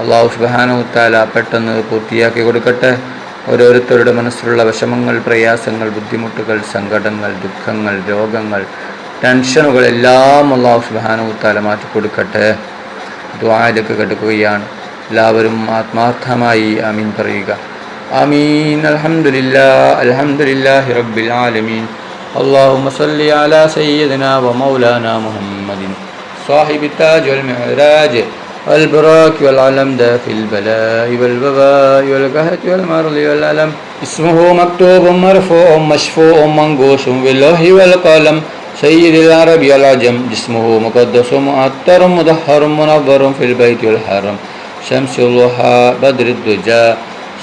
അള്ളാഹു സുബ്ഹാനഹു തആല പെട്ടെന്ന് പൂർത്തിയാക്കി കൊടുക്കട്ടെ. ഓരോരുത്തരുടെ മനസ്സിലുള്ള വിഷമങ്ങൾ, പ്രയാസങ്ങൾ, ബുദ്ധിമുട്ടുകൾ, സങ്കടങ്ങൾ, ദുഃഖങ്ങൾ, രോഗങ്ങൾ, ടെൻഷനുകൾ എല്ലാം അള്ളാഹു സുബ്ഹാനഹു തആല മാറ്റിക്കൊടുക്കട്ടെ. ദുആയിലേക്ക് കടക്കുകയാണ്. എല്ലാവരും ആത്മാർത്ഥമായി ആമീൻ പറയുക. ആമീൻ. അൽഹംദുലില്ലാഹി റബ്ബിൽ ആലമീൻ. اللهم صل على سيدنا ومولانا محمد صاحب التاج والمعراج والبراك والعلم في البلاء والوباء والقهر والمرض والألم. اسمه مكتوب مرفوع مشفوع منقوش باللوح والقلم. سيد العرب والعجم. جسمه مقدس معطر مدهر منور في البيت والحرم. شمس الضحى بدر الدجى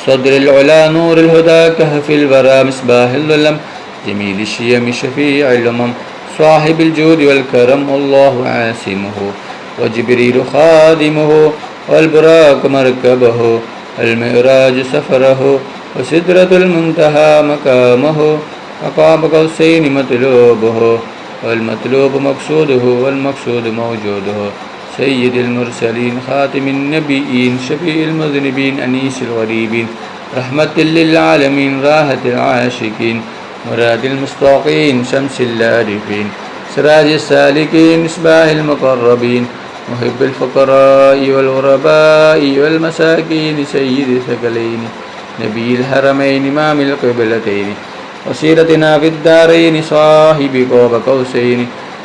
صدر العلا نور الهدى كهف الورى مصباح الظلم. جميل الشيم شفيع الأمم صاحب الجود والكرم. الله عاصمه وجبريل خادمه والبراق مركبه. المعراج سفره وسدرة المنتهى مقامه. مقام قوسين مطلوبه والمطلوب مقصوده والمقصود موجوده. سيد المرسلين خاتم النبيين شفيع المذنبين أنيس الغريبين. رحمة للعالمين راحة العاشقين مراد المستوقين شمس العارفين سراج السالكين مصباح المقربين. محب الفقراء والغرباء والمساكين سيد الثقلين نبي الحرمين إمام القبلتين وسيرتنا في الدارين صاحب قاب قوسين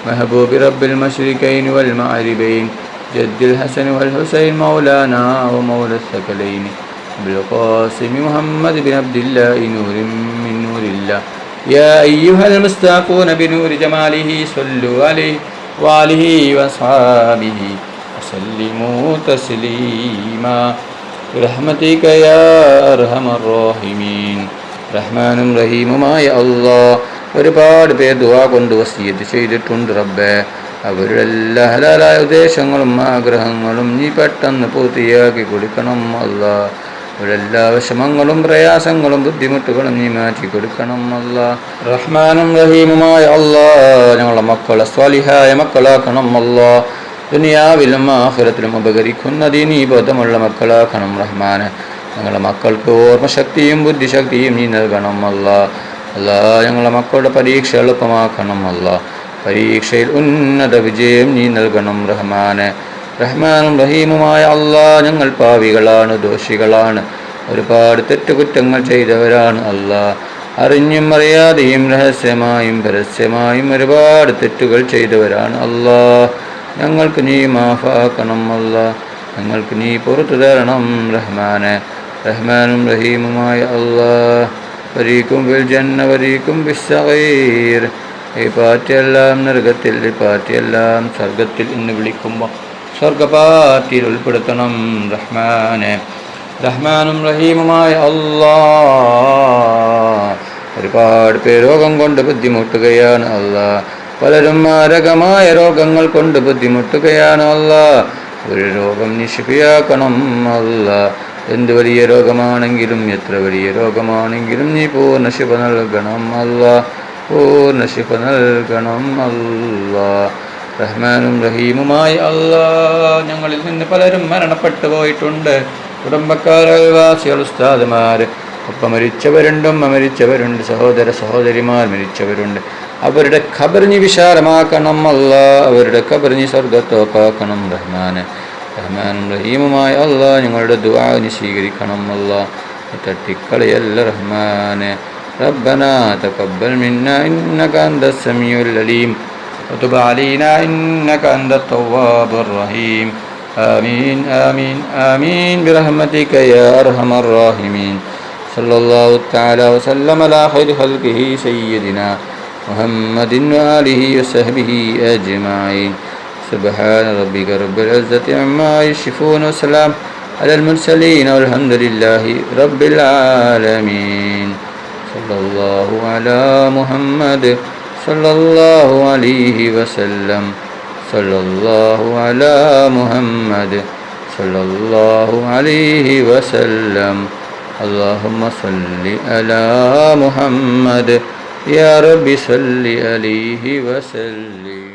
محبوب رب المشركين والمغربين جد الحسن والحسين مولانا ومولى الثقلين بالقاسم محمد بن عبد الله نور من نور الله. يا أيها المستاقون بنور جماله صلوا عليه وآله وأصحابه وسلموا تسليما برحمتك يا أرحم الراحمين. റഹ്മാനും റഹീമുമായ അല്ലാഹ്, ഒരുപാട് പേർ ദുആ കൊണ്ട് വസിയത്ത് ചെയ്തിട്ടുണ്ട് റബ്ബേ. അവരുടെ എല്ലാ ഹലാലായ ഉദ്ദേശങ്ങളും ആഗ്രഹങ്ങളും നീ പെട്ടെന്ന് പൂർത്തിയാക്കി കൊടുക്കണം അല്ലാഹ്. അവരുടെ എല്ലാ വിഷമങ്ങളും പ്രയാസങ്ങളും ബുദ്ധിമുട്ടുകളും നീ മാറ്റി കൊടുക്കണം അല്ലാഹ്. റഹ്മാനും റഹീമുമായ അല്ലാഹ്, ഞങ്ങളുടെ മക്കളെ സ്വാലിഹായ മക്കളാക്കണം അല്ലാഹ്. ദുനിയാവിലും ആഖിറത്തിലും ഉപകരിക്കുന്ന ദീനീ ബോധമുള്ള മക്കളാക്കണം റഹ്മാനെ. ഞങ്ങളുടെ മക്കൾക്ക് ഓർമ്മശക്തിയും ബുദ്ധിശക്തിയും നീ നൽകണം അല്ലാഹ്. അല്ലാഹ്, ഞങ്ങളുടെ മക്കളുടെ പരീക്ഷ എളുപ്പമാക്കണം അല്ലാഹ്. പരീക്ഷയിൽ ഉന്നത വിജയം നീ നൽകണം റഹ്മാനെ. റഹ്മാനും റഹീമുമായ അല്ലാഹ്, ഞങ്ങൾ പാവികളാണ്, ദോഷികളാണ്, ഒരുപാട് തെറ്റുകുറ്റങ്ങൾ ചെയ്തവരാണ് അല്ലാഹ്. അറിഞ്ഞും അറിയാതെയും രഹസ്യമായും പരസ്യമായും ഒരുപാട് തെറ്റുകൾ ചെയ്തവരാണ് അല്ലാഹ്. ഞങ്ങൾക്ക് നീ മാഫാക്കണം അല്ലാഹ്. ഞങ്ങൾക്ക് നീ പുറത്തു തരണം റഹ്മാനെ. റഹ്മാനും റഹീമുമായ അല്ലാഹ്, വരീക്കും ബിൽ ജന്ന വരീക്കും ബിസ്സഗീർ. ഈ പാർട്ടിയെല്ലാം നരകത്തിൽ, ഈ പാർട്ടിയെല്ലാം സ്വർഗത്തിൽ എന്ന് വിളിക്കുമ്പോൾ സ്വർഗപാർട്ടിയിൽ ഉൾപ്പെടുത്തണം റഹ്മാനെ. റഹ്മാനും റഹീമുമായ അല്ലാഹ്, ഒരുപാട് പേർ രോഗം കൊണ്ട് ബുദ്ധിമുട്ടുകയാണ് അല്ലാഹ്. പലരും മാരകമായ രോഗങ്ങൾ കൊണ്ട് ബുദ്ധിമുട്ടുകയാണ് അല്ലാഹ്. ഒരു രോഗം നീ ശിഫയാക്കണം അല്ലാഹ്. എന്ത് വലിയ രോഗമാണെങ്കിലും എത്ര വലിയ രോഗമാണെങ്കിലും നീ പൂർണ്ണ ശിഫ നൽകണം അല്ലാഹ്. പൂർണ്ണ ശിഫ നൽകണം അല്ലാഹ്. റഹ്മാനും റഹീമുമായ അല്ലാഹ്, ഞങ്ങളിൽ നിന്ന് പലരും മരണപ്പെട്ടു പോയിട്ടുണ്ട്. കുടുംബക്കാർ, അയൽവാസികൾ, ഉസ്താദുമാർ, ഒപ്പം മരിച്ചവരുണ്ട്, ഉമ്മ മരിച്ചവരുണ്ട്, സഹോദര സഹോദരിമാർ മരിച്ചവരുണ്ട്. അവരുടെ ഖബർ നീ വിശാലമാക്കണം അല്ലാഹ്. അവരുടെ ഖബർ നീ സ്വർഗത്തോപ്പാക്കണം റഹ്മാനെ. റഹ്മാനും റഹീമുമായ അല്ലാഹ്, ഞങ്ങളുടെ ദുആ നീ സ്വീകരിക്കണം അല്ലാഹ്. തട്ടിക്കളയല്ല റഹ്മാനെ. ربنا تقبل منا إنك أنت السميع العليم وتب علينا إنك أنت التواب الرحيم. آمين آمين آمين برحمتك يا أرحم الراحمين. صلى الله تعالى وسلم على خير خلقه سيدنا محمد وآله وصحبه أجمعين. سبحان ربك رب العزة عما يصفون وسلام على المرسلين والحمد لله رب العالمين. صلى الله على محمد صلى الله عليه وسلم. صلى الله على محمد صلى الله عليه وسلم. اللهم صل على محمد يا رب صل عليه وسلم.